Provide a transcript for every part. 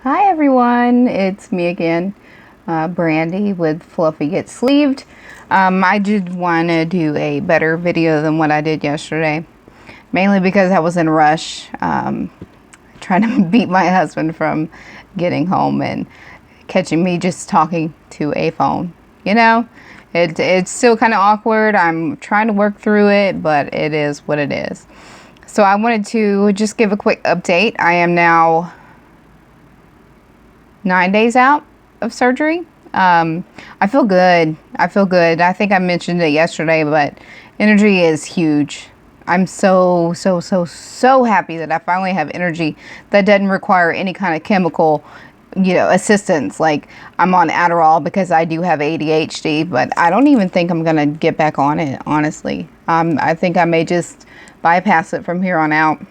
Hi everyone, it's me again, Brandy with Fluffy Gets Sleeved. I did want to do a better video than what I did yesterday, mainly because I was in a rush, trying to beat my husband from getting home and catching me just talking to a phone. You know, it's still kind of awkward. I'm trying to work through it, but it is what it is. So I wanted to just give a quick update. I am now 9 days out of surgery. I feel good. I feel good. I think I mentioned it yesterday, but energy is huge. I'm so happy that I finally have energy that doesn't require any kind of chemical, assistance. Like, I'm on Adderall because I do have ADHD, but I don't even think I'm going to get back on it, honestly. I think I may just bypass it from here on out.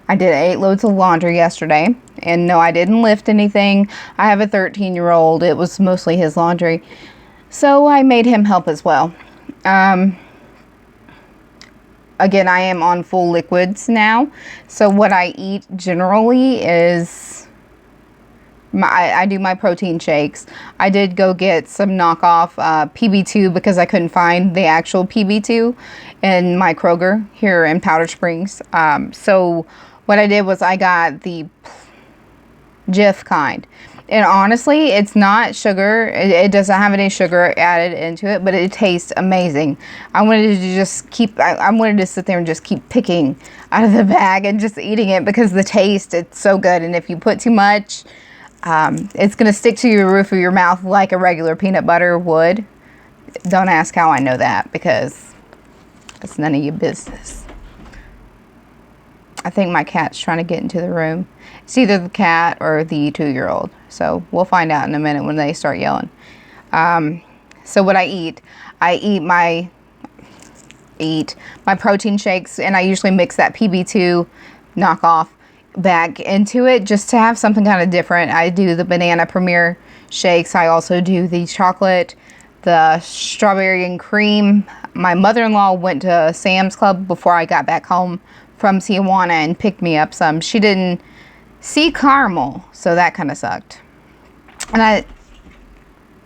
I did 8 loads of laundry yesterday, and no, I didn't lift anything. I have a 13-year-old. It was mostly his laundry, so I made him help as well. Again, I am on full liquids now, so what I eat generally is I do my protein shakes. I did go get some knockoff PB2 because I couldn't find the actual PB2 in my Kroger here in Powder Springs. So what I did was I got the Jif kind. And honestly, it's not sugar. It doesn't have any sugar added into it, but it tastes amazing. I wanted to just I wanted to sit there and just keep picking out of the bag and just eating it because the taste, it's so good. And if you put too much, it's going to stick to your roof of your mouth like a regular peanut butter would. Don't ask how I know that, because it's none of your business. I think my cat's trying to get into the room. It's either the cat or the 2-year-old. So we'll find out in a minute when they start yelling. So what I eat my protein shakes, and I usually mix that PB2 knockoff back into it just to have something kind of different. I do the banana premier shakes. I also do the chocolate, the strawberry and cream. My mother-in-law went to Sam's Club before I got back home from Tijuana and picked me up some. She didn't see caramel, so that kind of sucked. And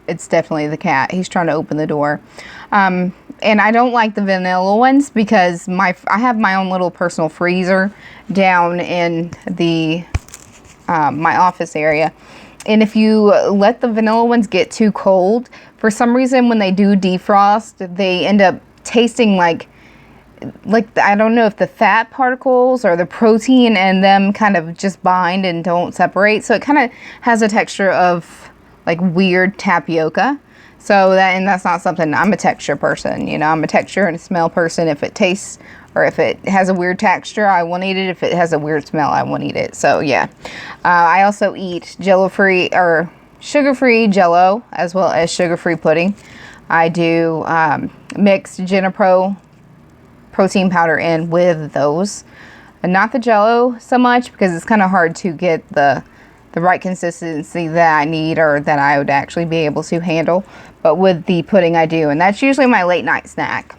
it's definitely the cat. He's trying to open the door. And I don't like the vanilla ones because I have my own little personal freezer down in the my office area. And if you let the vanilla ones get too cold, for some reason when they do defrost, they end up tasting like I don't know if the fat particles or the protein and them kind of just bind and don't separate. So it kind of has a texture of like weird tapioca. So that's not something. I'm a texture person, I'm a texture and a smell person. If it tastes or if it has a weird texture, I won't eat it. If it has a weird smell, I won't eat it. So yeah, I also eat Jello-free or sugar-free Jello as well as sugar-free pudding. I do mix Jenapro protein powder in with those, and not the Jello so much because it's kind of hard to get the right consistency that I need or that I would actually be able to handle. But with the pudding I do, and that's usually my late night snack.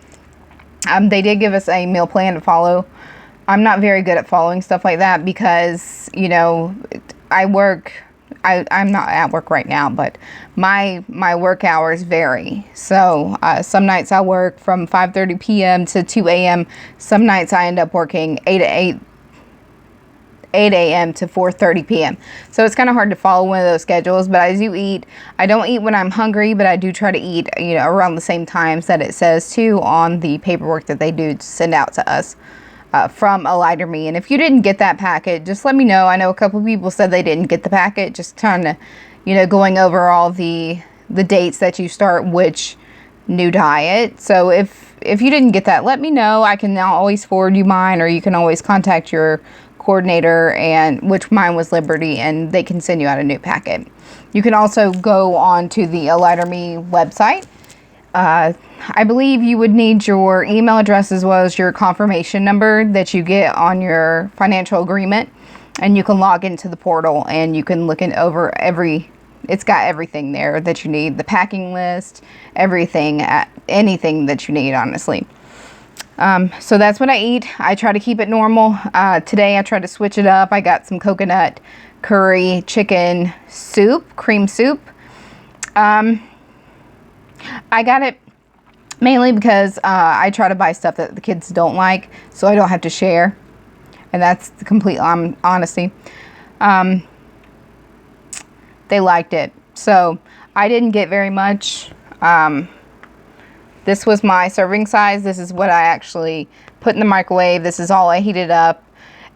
They did give us a meal plan to follow. I'm not very good at following stuff like that because, I work. I'm not at work right now, but my work hours vary. So some nights I work from 5:30 p.m. to 2 a.m. Some nights I end up working 8 a.m. to 4:30 p.m. So it's kind of hard to follow one of those schedules, but I do eat. I don't eat when I'm hungry, but I do try to eat, around the same times that it says to on the paperwork that they do send out to us from A Lighter Me. And if you didn't get that packet, just let me know. I know a couple people said they didn't get the packet, just trying to, going over all the dates that you start which new diet. So if you didn't get that, let me know. I can now always forward you mine, or you can always contact your coordinator, and which mine was Liberty, and they can send you out a new packet. You can also go on to the A Lighter Me website. I believe you would need your email address as well as your confirmation number that you get on your financial agreement, and you can log into the portal and you can look over it's got everything there that you need, the packing list, everything, anything that you need, honestly. So that's what I eat. I try to keep it normal. Today I tried to switch it up. I got some coconut curry chicken soup, cream soup. I got it mainly because I try to buy stuff that the kids don't like, so I don't have to share. And that's the complete honesty. They liked it. So I didn't get very much. This was my serving size. This is what I actually put in the microwave. This is all I heated up.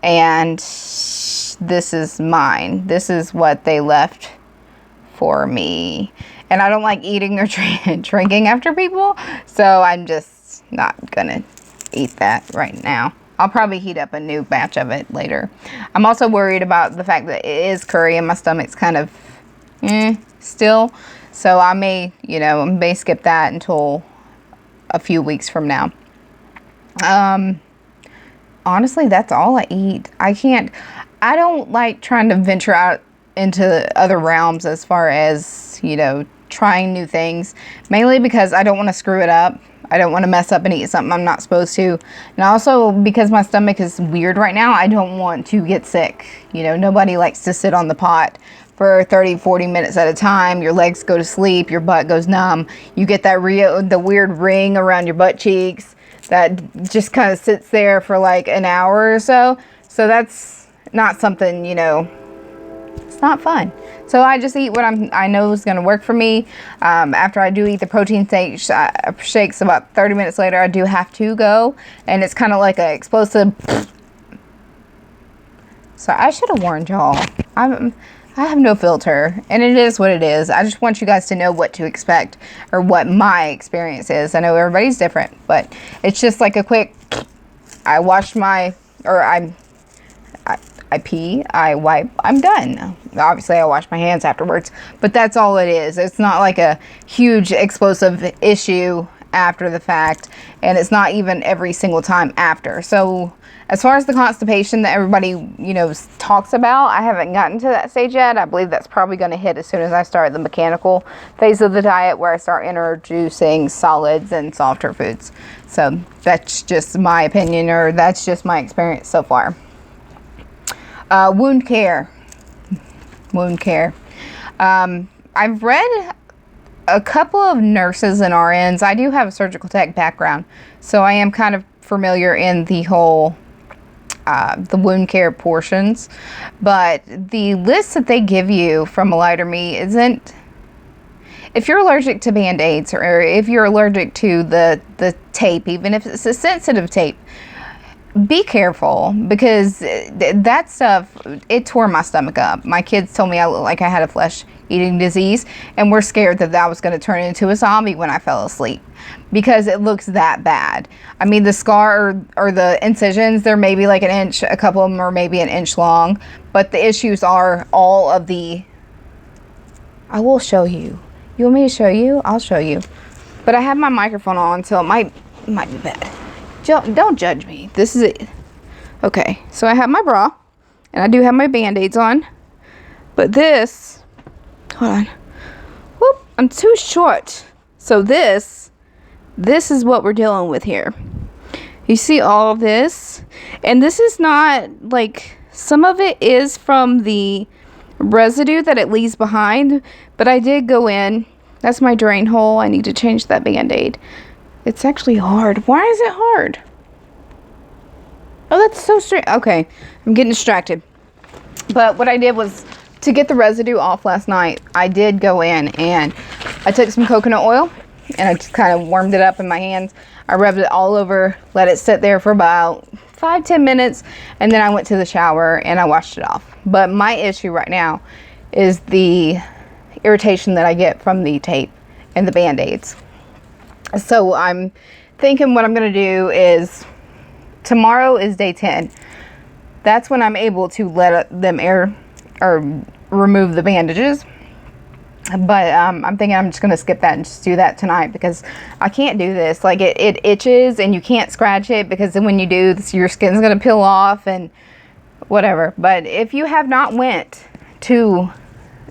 And this is mine. This is what they left for me. And I don't like eating or drinking after people. So I'm just not gonna eat that right now. I'll probably heat up a new batch of it later. I'm also worried about the fact that it is curry and my stomach's kind of still. So I may, may skip that until a few weeks from now. Honestly, that's all I eat. I don't like trying to venture out into other realms as far as, trying new things, mainly because I don't want to screw it up. I don't want to mess up and eat something I'm not supposed to. And also because my stomach is weird right now, I don't want to get sick. Nobody likes to sit on the pot for 30, 40 minutes at a time. Your legs go to sleep, your butt goes numb. You get that the weird ring around your butt cheeks that just kind of sits there for like an hour or so. So that's not something, it's not fun. So I just eat what I know is going to work for me. After I do eat the protein shakes, about 30 minutes later, I do have to go. And it's kind of like an explosive. So I should have warned y'all. I have no filter, and it is what it is. I just want you guys to know what to expect, or what my experience is. I know everybody's different, but it's just like a quick, I pee, I wipe, I'm done. Obviously, I wash my hands afterwards, but that's all it is. It's not like a huge explosive issue after the fact, and it's not even every single time after. So as far as the constipation that everybody, talks about, I haven't gotten to that stage yet. I believe that's probably going to hit as soon as I start the mechanical phase of the diet, where I start introducing solids and softer foods. So that's just my opinion, or that's just my experience so far. Wound care. I've read a couple of nurses and RNs. I do have a surgical tech background, so I am kind of familiar in the whole the wound care portions, but the list that they give you from Lighter Me isn't. If you're allergic to Band-Aids, or if you're allergic to the tape, even if it's a sensitive tape, be careful, because that stuff, it tore my stomach up. My kids told me I looked like I had a flesh-eating disease, and we're scared that was going to turn into a zombie when I fell asleep, because it looks that bad. I mean, the scar or the incisions, they're maybe like an inch, a couple of them are maybe an inch long, but the issues are all of the... I will show you. You want me to show you? I'll show you. But I have my microphone on, so it might be bad. Don't judge me. This is it. Okay, so I have my bra, and I do have my Band-Aids on, but this, hold on, whoop, I'm too short. So this is what we're dealing with here. You see all of this, and this is not, like, some of it is from the residue that it leaves behind, but I did go in. That's my drain hole. I need to change that Band-Aid. It's actually hard. Why is it hard? Oh, that's so strange. Okay, I'm getting distracted. But what I did was, to get the residue off last night, I did go in and I took some coconut oil and I just kind of warmed it up in my hands. I rubbed it all over, let it sit there for about 5-10 minutes, and then I went to the shower and I washed it off. But my issue right now is the irritation that I get from the tape and the Band-Aids. So I'm thinking what I'm going to do is, tomorrow is day 10. That's when I'm able to let them air or remove the bandages. But I'm thinking I'm just going to skip that and just do that tonight, because I can't do this. Like, it itches and you can't scratch it, because then when you do, your skin's going to peel off and whatever. But if you have not went to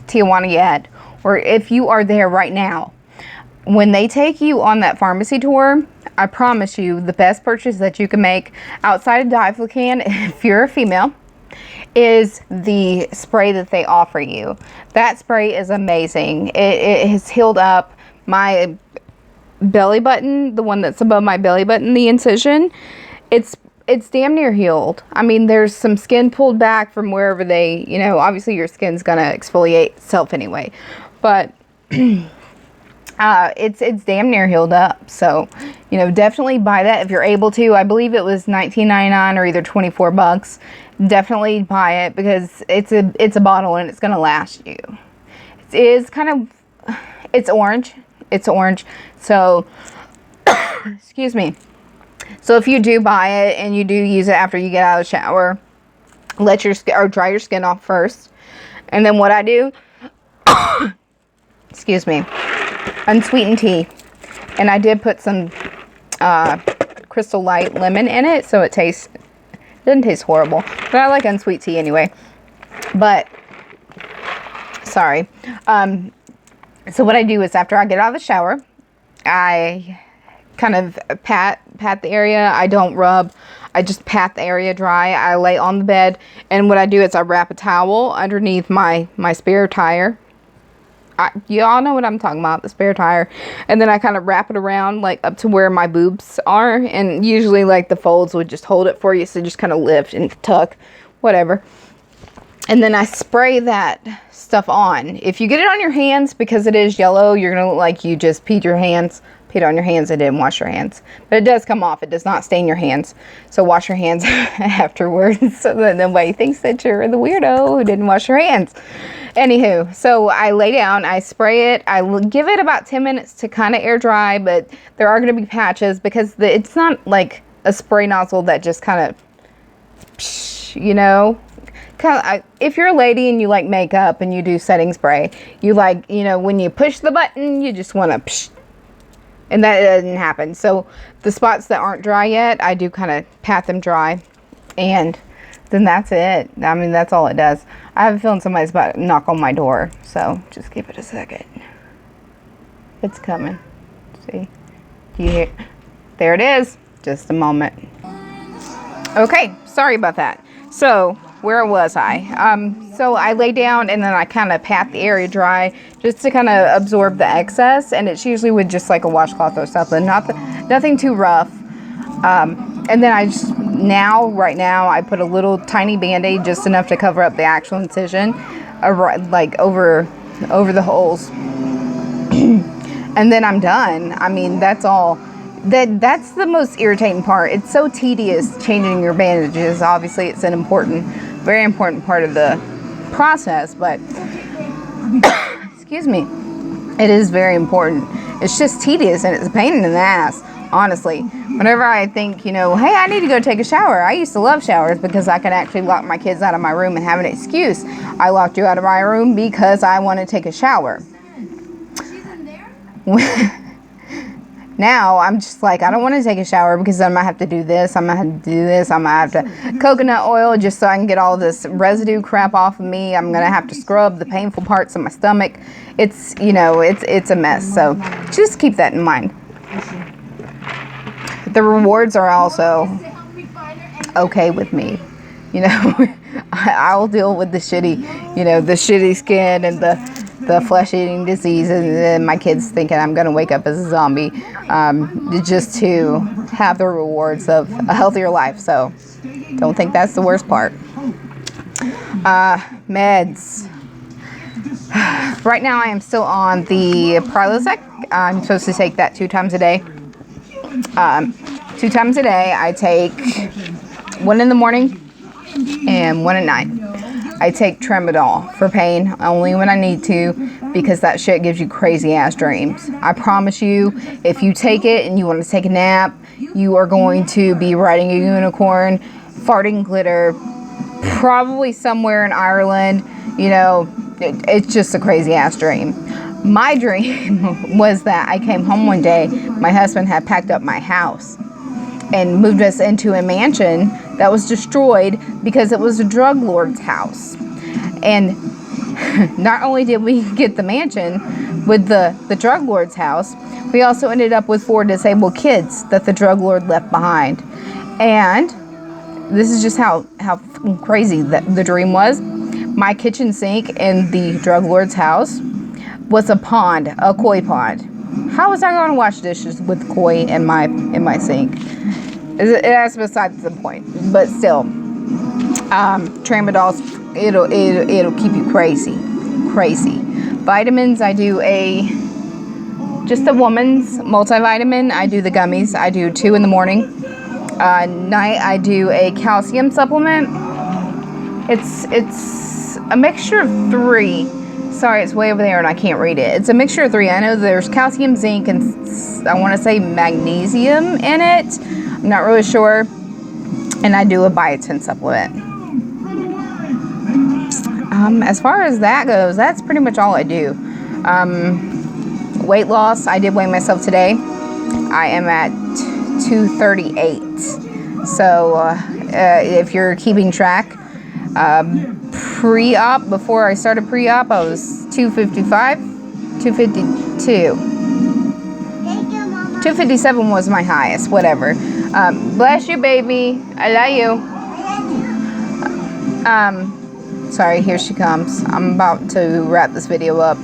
Tijuana yet, or if you are there right now, when they take you on that pharmacy tour, I promise you, the best purchase that you can make outside of Diflucan, if you're a female, is the spray that they offer you. That spray is amazing. It has healed up my belly button, the one that's above my belly button, the incision. It's damn near healed. I mean, there's some skin pulled back from wherever they, you know, obviously your skin's gonna exfoliate itself anyway, but it's damn near healed up. So, you know, definitely buy that if you're able to. I believe it was $19.99 or either $24. Definitely buy it because it's a bottle and it's gonna last you. It is kind of, it's orange. It's orange. So, excuse me. So if you do buy it and you do use it after you get out of the shower, let your skin, or dry your skin off first. And then what I do, excuse me, unsweetened tea. And I did put some Crystal Light lemon in it, so it doesn't taste horrible. But I like unsweet tea anyway. But, sorry. So what I do is after I get out of the shower, I kind of pat the area. I don't rub. I just pat the area dry. I lay on the bed, and what I do is I wrap a towel underneath my spare tire. You all know what I'm talking about, the spare tire. And then I kind of wrap it around like up to where my boobs are, and usually like the folds would just hold it for you, so just kind of lift and tuck, whatever. And then I spray that stuff on. If you get it on your hands, because it is yellow, you're gonna look like you just peed on your hands and didn't wash your hands. But it does come off. It does not stain your hands. So wash your hands afterwards, so that nobody thinks that you're the weirdo who didn't wash your hands. Anywho, so I lay down, I spray it, I give it about 10 minutes to kind of air dry, but there are going to be patches because it's not like a spray nozzle that just kind of, you know, if you're a lady and you like makeup and you do setting spray, you like, you know, when you push the button, you just want to, and that doesn't happen. So the spots that aren't dry yet, I do kind of pat them dry, and then that's it. I mean, that's all it does. I have a feeling somebody's about to knock on my door, so just give it a second. It's coming. See? Do you hear? There it is. Just a moment. Okay, sorry about that. So, where was I? So I lay down and then I kind of pat the area dry just to kind of absorb the excess, and it's usually with just like a washcloth or something, nothing too rough. And then right now I put a little tiny band-aid, just enough to cover up the actual incision, like over the holes. And then I'm done. I mean, that's all. That's the most irritating part. It's so tedious changing your bandages. Obviously, it's an very important part of the process, but excuse me, it is very important. It's just tedious and it's a pain in the ass, honestly. Whenever I think, you know, hey, I need to go take a shower. I used to love showers because I could actually lock my kids out of my room and have an excuse. I locked you out of my room because I want to take a shower. Now I'm just like, I don't want to take a shower because I'm gonna have to do this, I'm gonna have to do this, I'm gonna have to coconut oil just so I can get all this residue crap off of me. I'm gonna have to scrub the painful parts of my stomach. It's, you know, it's a mess. So just keep that in mind. The rewards are also okay with me. You know, I'll deal with the shitty skin and the flesh-eating disease, and then my kids thinking I'm going to wake up as a zombie, just to have the rewards of a healthier life. So don't think that's the worst part. Meds. Right now I am still on the Prilosec. I'm supposed to take that 2 times a day. 2 times a day. I take 1 in the morning and 1 at night. I take Tramadol for pain only when I need to, because that shit gives you crazy ass dreams. I promise you, if you take it and you want to take a nap, you are going to be riding a unicorn, farting glitter, probably somewhere in Ireland. You know, it's just a crazy ass dream. My dream was that I came home one day, my husband had packed up my house and moved us into a mansion that was destroyed because it was a drug lord's house. And not only did we get the mansion with the drug lord's house, we also ended up with 4 disabled kids that the drug lord left behind. And this is just how crazy the dream was. My kitchen sink in the drug lord's house was a pond, a koi pond. How was I going to wash dishes with koi in my sink? That's besides the point. But still, tramadol, it'll keep you crazy. Vitamins, I do just a woman's multivitamin. I do the gummies. I do 2 in the morning. Night, I do a calcium supplement. It's a mixture of 3. Sorry, it's way over there and I can't read it. It's a mixture of 3. I know there's calcium, zinc, and I want to say magnesium in it. I'm not really sure. And I do a biotin supplement. As far as that goes, that's pretty much all I do. Weight loss, I did weigh myself today. I am at 238. So if you're keeping track, pre-op, before I started pre-op, I was 255, 252. 257 was my highest, whatever. Bless you, baby. I love you. Sorry, here she comes. I'm about to wrap this video up.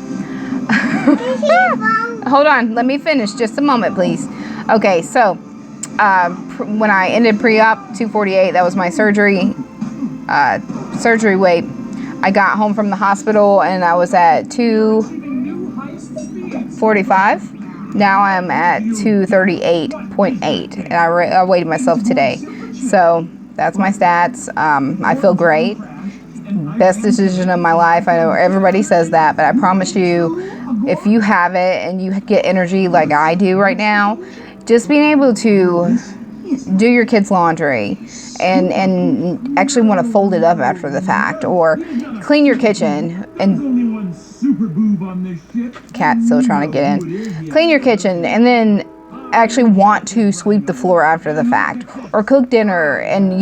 Hold on, let me finish. Just a moment, please. Okay, so when I ended pre-op, 248, that was my surgery weight. I got home from the hospital and I was at 245. Now I'm at 238.8, and I weighed myself today. So that's my stats. I feel great. Best decision of my life. I know everybody says that, but I promise you, if you have it and you get energy like I do right now, just being able to do your kids' laundry and actually want to fold it up after the fact, or clean your kitchen, and cat's still trying to get in, clean your kitchen and then actually want to sweep the floor after the fact, or cook dinner and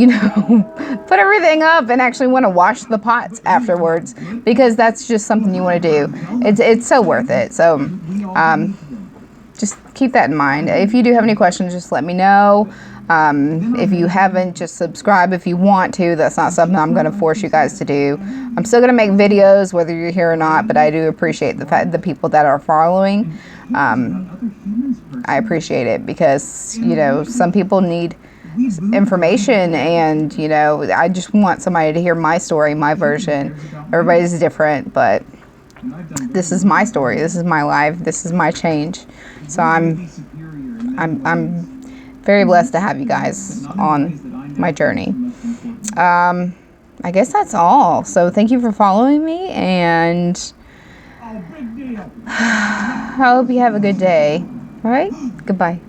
put everything up and actually want to wash the pots afterwards, because that's just something you want to do. It's so worth it. So just keep that in mind. If you do have any questions, just let me know. If you haven't, just subscribe if you want to. That's not something I'm going to force you guys to do. I'm still going to make videos whether you're here or not, but I do appreciate the people that are following. I appreciate it because, some people need information, and, I just want somebody to hear my story, my version. Everybody's different, but this is my story. This is my life. This is my change. So I'm very blessed to have you guys on my journey. I guess that's all. So thank you for following me, and I hope you have a good day. All right, goodbye.